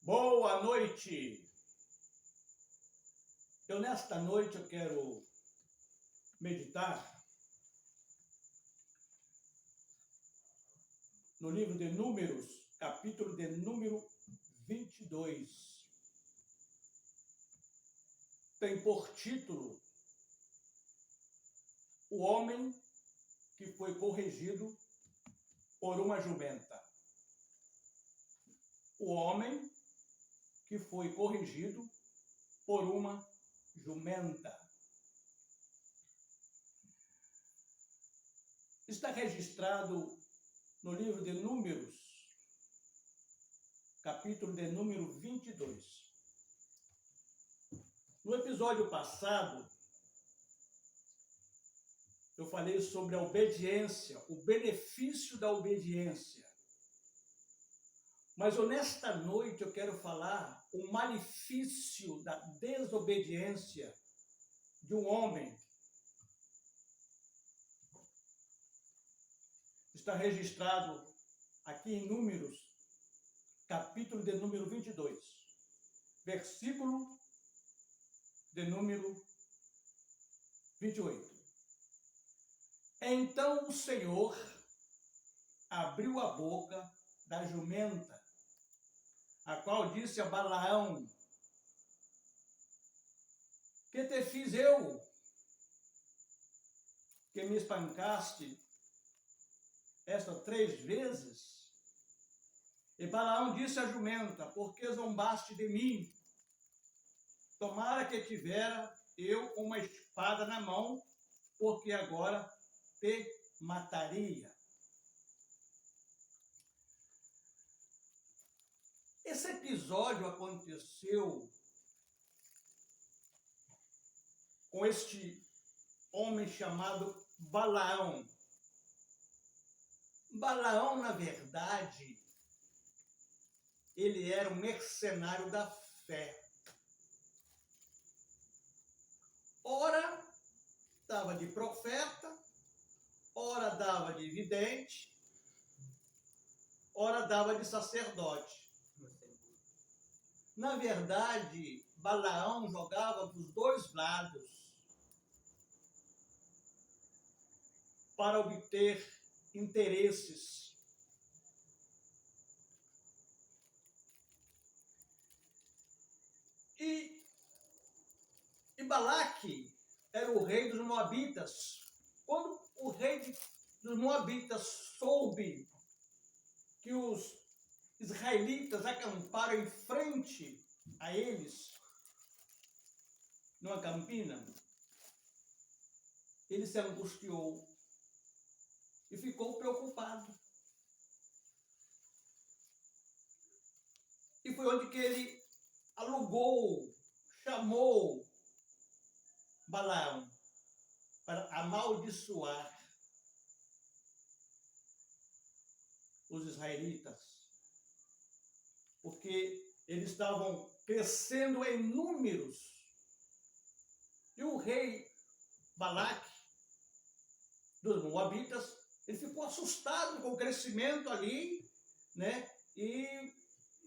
Boa noite! Nesta noite eu quero meditar no livro de Números, capítulo de número 22. Tem por título O homem que foi corrigido por uma jumenta. O homem que foi corrigido por uma jumenta. Está registrado no livro de Números, capítulo de número 22. No episódio passado, eu falei sobre a obediência, o benefício da obediência. Mas nesta noite eu quero falar o malefício da desobediência de um homem. Está registrado aqui em Números, capítulo de número 22, versículo de número 28. Então o Senhor abriu a boca da jumenta, a qual disse a Balaão: que te fiz eu, que me espancaste estas 3 vezes? E Balaão disse à jumenta: por que zombaste de mim? Tomara que tivera eu uma espada na mão, porque agora te mataria. Esse episódio aconteceu com este homem chamado Balaão. Balaão, na verdade, ele era um mercenário da fé. Ora dava de profeta, ora dava de vidente, ora dava de sacerdote. Na verdade, Balaão jogava dos 2 lados para obter interesses. E Balaque era o rei dos Moabitas. Quando o rei dos Moabitas soube que os israelitas acamparam em frente a eles, numa campina, ele se angustiou e ficou preocupado. E foi onde que ele chamou Balaão para amaldiçoar os israelitas, porque eles estavam crescendo em números. E o rei Balaque dos Moabitas, ele ficou assustado com o crescimento ali, né? E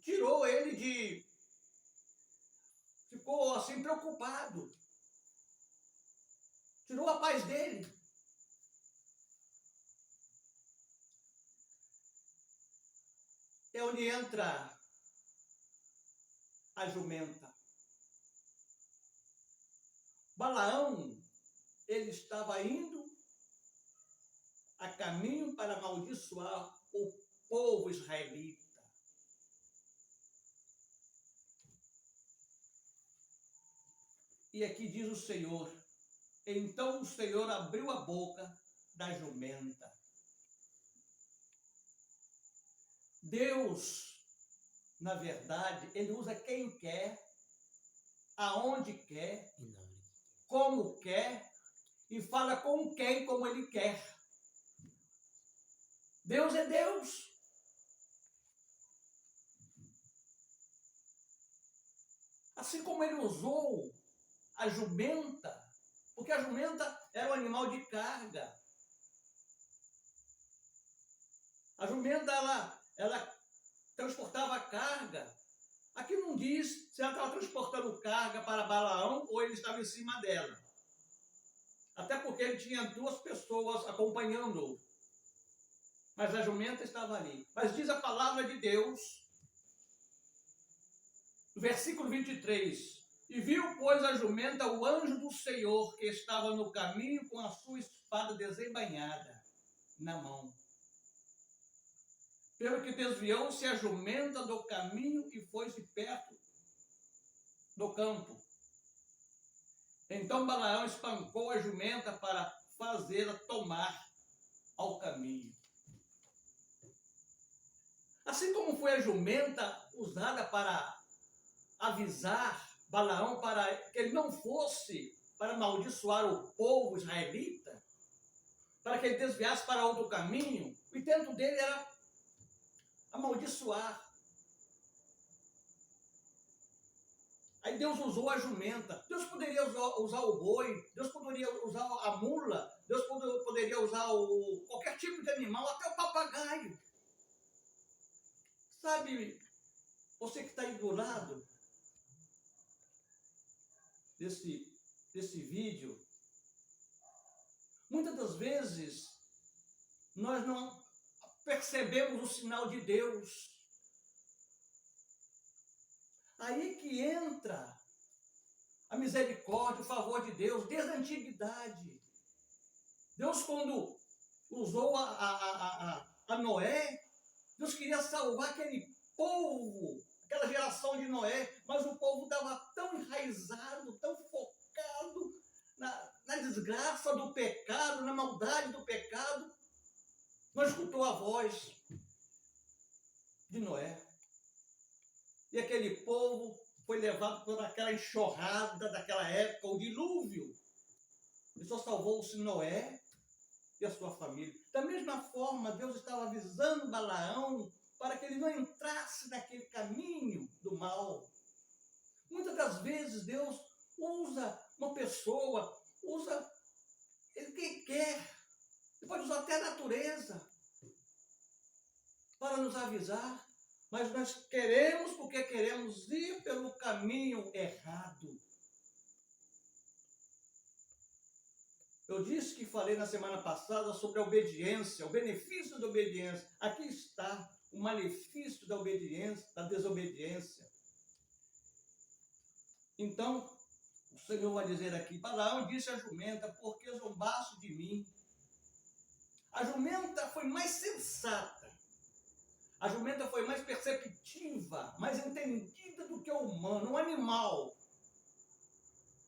tirou ele ficou assim preocupado. Tirou a paz dele. É onde entra a jumenta. Balaão, ele estava indo a caminho para amaldiçoar o povo israelita. E aqui diz o Senhor: então o Senhor abriu a boca da jumenta. Deus, na verdade, ele usa quem quer, aonde quer, como quer, e fala com quem como ele quer. Deus é Deus. Assim como ele usou a jumenta, porque a jumenta era um animal de carga. A jumenta, ela transportava carga. não diz se ela estava transportando carga para Balaão ou ele estava em cima dela. Até porque ele tinha 2 pessoas acompanhando-o. Mas a jumenta estava ali. Mas diz a palavra de Deus, no versículo 23. E viu, pois, a jumenta o anjo do Senhor, que estava no caminho com a sua espada desembainhada na mão. Pelo que desviou-se a jumenta do caminho e foi-se perto do campo. Então Balaão espancou a jumenta para fazê-la tomar ao caminho. Assim como foi a jumenta usada para avisar Balaão para que ele não fosse para amaldiçoar o povo israelita, para que ele desviasse para outro caminho, o intento dele era amaldiçoar. Aí Deus usou a jumenta. Deus poderia usar o boi, Deus poderia usar a mula, Deus poderia usar qualquer tipo de animal, até o papagaio. Sabe, você que está aí do lado desse vídeo, muitas das vezes nós não percebemos o sinal de Deus. Aí que entra a misericórdia, o favor de Deus, desde a antiguidade. Deus, quando usou a Noé, Deus queria salvar aquele povo, aquela geração de Noé, mas o povo estava tão enraizado, tão focado na desgraça do pecado, na maldade do pecado, não escutou a voz de Noé. E aquele povo foi levado por aquela enxurrada daquela época, o dilúvio. E só salvou-se Noé e a sua família. Da mesma forma, Deus estava avisando Balaão para que ele não entrasse naquele caminho do mal. Muitas das vezes Deus usa uma pessoa, usa quem quer. Ele pode usar até a natureza para nos avisar. Mas nós queremos porque queremos ir pelo caminho errado. Eu disse que falei na semana passada sobre a obediência, o benefício da obediência. Aqui está o malefício da obediência, da desobediência. Então, o Senhor vai dizer aqui, Balaão disse à jumenta, porque zombaste de mim? A jumenta foi mais sensata. A jumenta foi mais perceptiva, mais entendida do que o humano, um animal.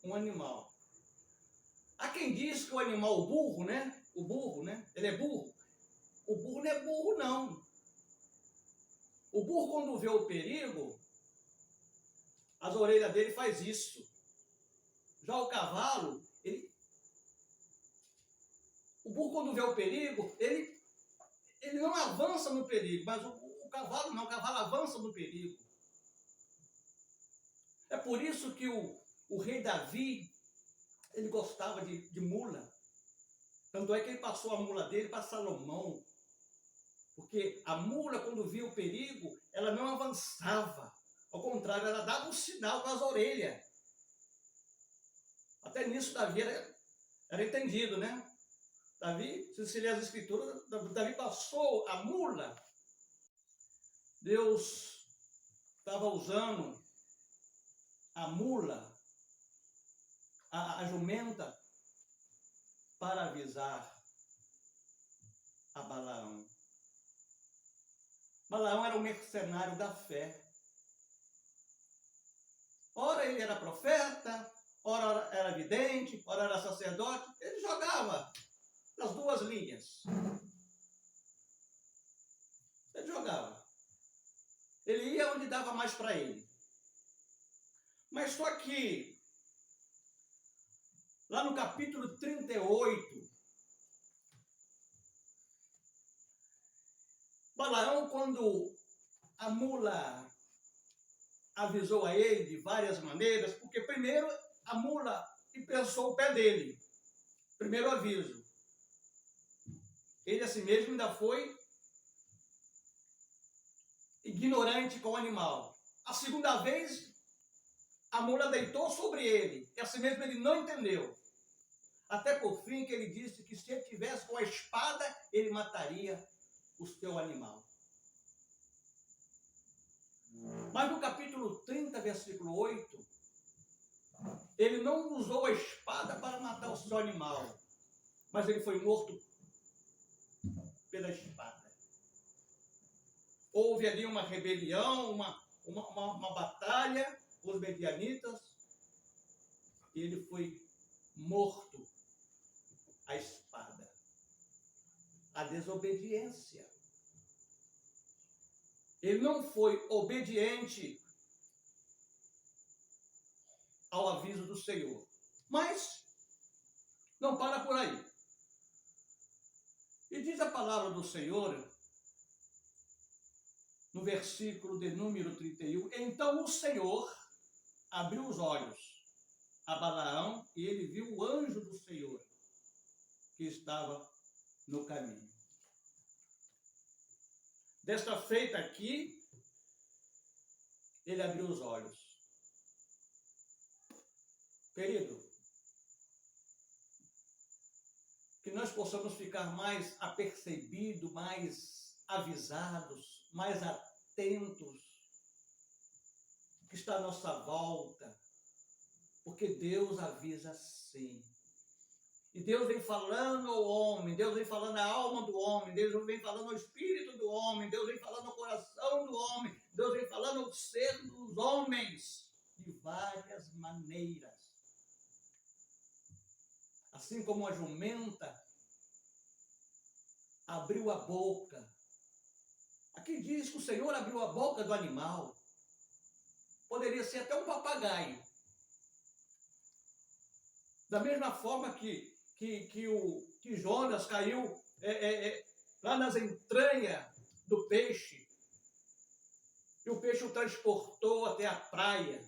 Um animal. Há quem diz que o animal, o burro, ele é burro. O burro não é burro, não. O burro, quando vê o perigo, as orelhas dele faz isso. Já o cavalo, o burro, quando vê o perigo, ele não avança no perigo, mas o cavalo não, o cavalo avança no perigo. É por isso que o rei Davi, ele gostava de mula. Tanto é que ele passou a mula dele para Salomão. Porque a mula, quando via o perigo, ela não avançava. Ao contrário, ela dava um sinal com as orelhas. Até nisso Davi era entendido, né? Davi, se você ler as escrituras, Davi passou a mula. Deus estava usando a mula, a jumenta, para avisar a Balaão. Balaão era um mercenário da fé. Ora ele era profeta, ora era vidente, ora era sacerdote. Ele jogava nas 2 linhas. Ele jogava. Ele ia onde dava mais para ele. Mas só que, lá no capítulo 38, Balaão, quando a mula avisou a ele de várias maneiras, porque primeiro a mula pensou o pé dele. Primeiro aviso. Ele a si mesmo ainda foi ignorante com o animal. A segunda vez, a mula deitou sobre ele. E assim mesmo ele não entendeu. Até por fim que ele disse que se ele tivesse com a espada, ele mataria o seu animal. Mas no capítulo 30, versículo 8, ele não usou a espada para matar o seu animal, mas ele foi morto pela espada. Houve ali uma rebelião, uma batalha com os medianitas, e ele foi morto à espada. A desobediência. Ele não foi obediente ao aviso do Senhor. Mas não para por aí. E diz a palavra do Senhor, no versículo de número 31, então o Senhor abriu os olhos a Balaão e ele viu o anjo do Senhor que estava no caminho. Desta feita aqui, ele abriu os olhos. Querido, que nós possamos ficar mais apercebidos, mais avisados, mais atentos ao que está à nossa volta, porque Deus avisa sim. E Deus vem falando ao homem, Deus vem falando à alma do homem, Deus vem falando ao espírito do homem, Deus vem falando ao coração do homem, Deus vem falando ao ser dos homens, de várias maneiras. Assim como a jumenta abriu a boca. Aqui diz que o Senhor abriu a boca do animal. Poderia ser até um papagaio. Da mesma forma que Jonas caiu lá nas entranhas do peixe. E o peixe o transportou até a praia.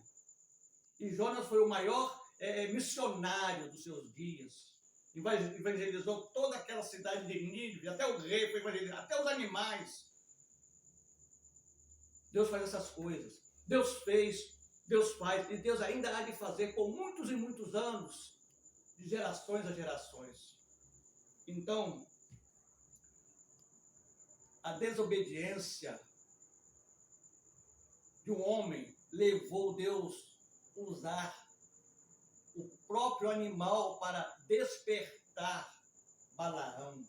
E Jonas foi o maior missionário dos seus dias. Evangelizou toda aquela cidade de Nínive, até o rei foi evangelizado, até os animais. Deus faz essas coisas. Deus fez, Deus faz, e Deus ainda há de fazer por muitos e muitos anos, de gerações a gerações. Então, a desobediência de um homem levou Deus a usar o próprio animal para despertar Balaão.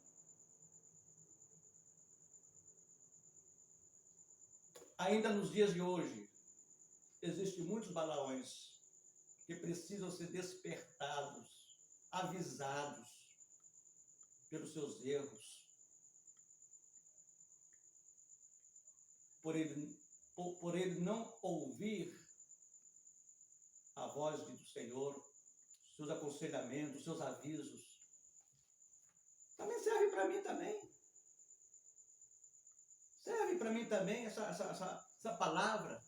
Ainda nos dias de hoje, existem muitos Balaões que precisam ser despertados, avisados pelos seus erros, por ele não ouvir a voz do Senhor, seus aconselhamentos, seus avisos. Também serve para mim também. Serve para mim também essa palavra.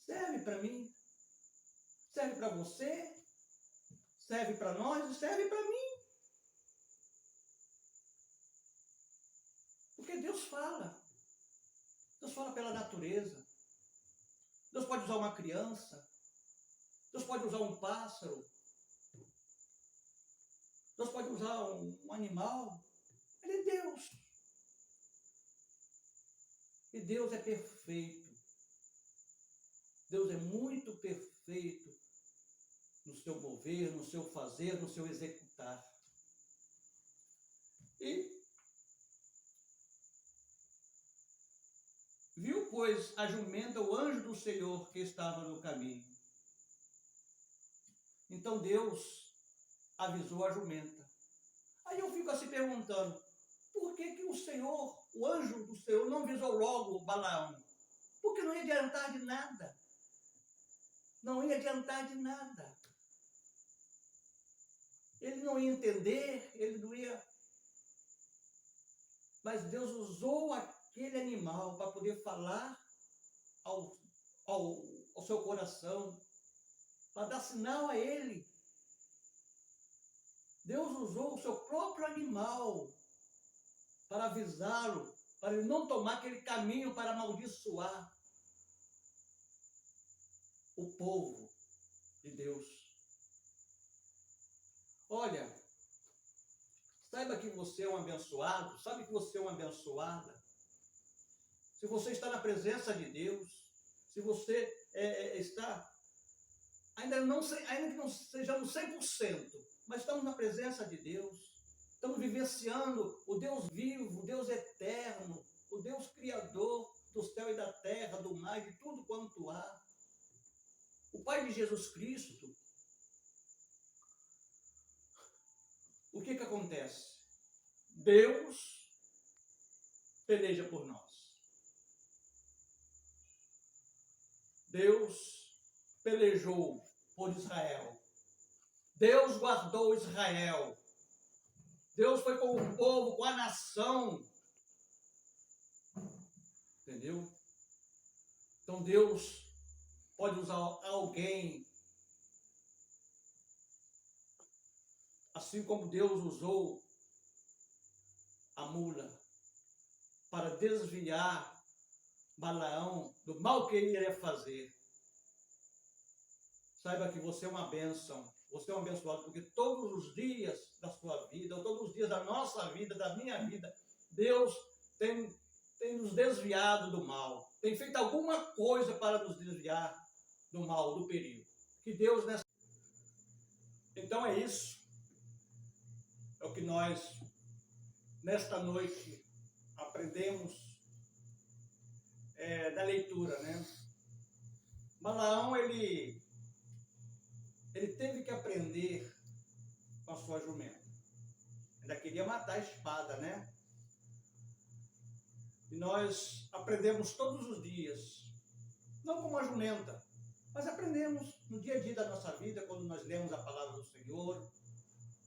Serve para mim. Serve para você. Serve para nós e serve para mim. Porque Deus fala. Deus fala pela natureza. Deus pode usar uma criança. Deus pode usar um pássaro. Deus pode usar um animal. Ele é Deus. E Deus é perfeito. Deus é muito perfeito no seu mover, no seu fazer, no seu executar. E viu, pois, a jumenta, o anjo do Senhor que estava no caminho. Então Deus avisou a jumenta. Aí eu fico assim perguntando, por que o Senhor, o anjo do Senhor, não avisou logo o Balaão? Porque não ia adiantar de nada. Não ia adiantar de nada. Ele não ia entender, ele não ia... Mas Deus usou aquele animal para poder falar ao seu coração, para dar sinal a ele. Deus usou o seu próprio animal para avisá-lo, para ele não tomar aquele caminho para amaldiçoar. o povo de Deus. Olha, saiba que você é um abençoado, sabe que você é uma abençoada. Se você está na presença de Deus, se você está, ainda que não sejamos 100%, mas estamos na presença de Deus, estamos vivenciando o Deus vivo, o Deus eterno, o Deus criador do céu e da terra, do mar, de tudo quanto há. O Pai de Jesus Cristo. O que acontece? Deus peleja por nós. Deus pelejou por Israel. Deus guardou Israel. Deus foi com o povo, com a nação. Entendeu? Então Deus pode usar alguém, assim como Deus usou a mula para desviar Balaão do mal que ele iria fazer. Saiba que você é uma bênção, você é um abençoado, porque todos os dias da sua vida, ou todos os dias da nossa vida, da minha vida, Deus tem nos desviado do mal, tem feito alguma coisa para nos desviar do mal, do perigo. Que Deus nessa... Então é isso. É o que nós, nesta noite, aprendemos da leitura, né? Balaão, ele teve que aprender com a sua jumenta. Ainda queria matar a espada, né? E nós aprendemos todos os dias, não como a jumenta, mas aprendemos no dia a dia da nossa vida, quando nós lemos a palavra do Senhor,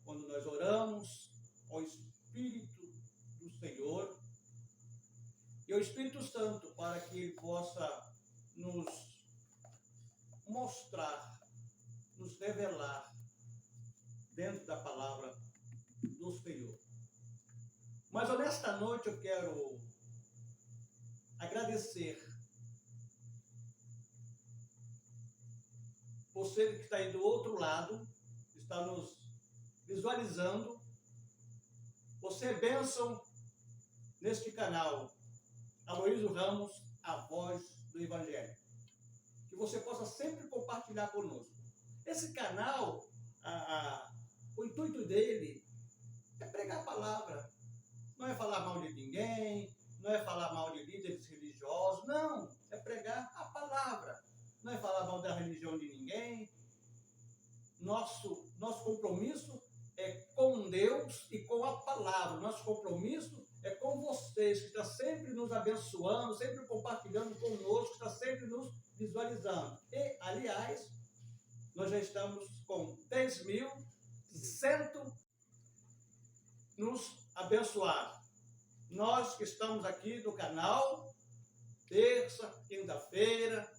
quando nós oramos ao Espírito do Senhor e ao Espírito Santo, para que Ele possa nos mostrar, nos revelar dentro da palavra do Senhor. Mas nesta noite eu quero agradecer você que está aí do outro lado, está nos visualizando. Você é bênção neste canal, Aloísio Ramos, a voz do Evangelho. Que você possa sempre compartilhar conosco. Esse canal, o intuito dele é pregar a palavra. Não é falar mal de ninguém, não é falar mal de líderes religiosos, não. É pregar a palavra. Não é falar mal da religião de ninguém. Nosso compromisso é com Deus e com a palavra. Nosso compromisso é com vocês, que está sempre nos abençoando, sempre compartilhando conosco, está sempre nos visualizando. E, aliás, nós já estamos com 10.100 nos abençoar. Nós que estamos aqui no canal, terça, quinta-feira,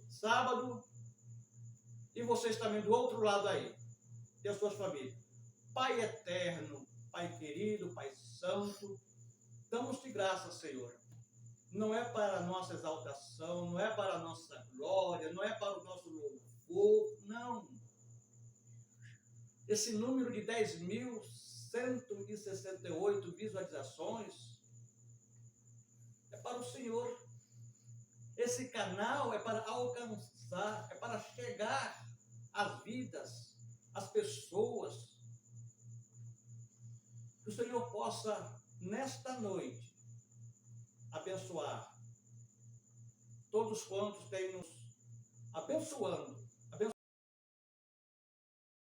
sábado, e vocês também do outro lado aí, e as suas famílias. Pai eterno, Pai querido, Pai santo, damos-te graça, Senhor. Não é para a nossa exaltação, não é para a nossa glória, não é para o nosso louvor, não. Esse número de 10.168 visualizações é para o Senhor. Esse canal é para alcançar, é para chegar às vidas, às pessoas. Que o Senhor possa, nesta noite, abençoar todos quantos têm nos abençoando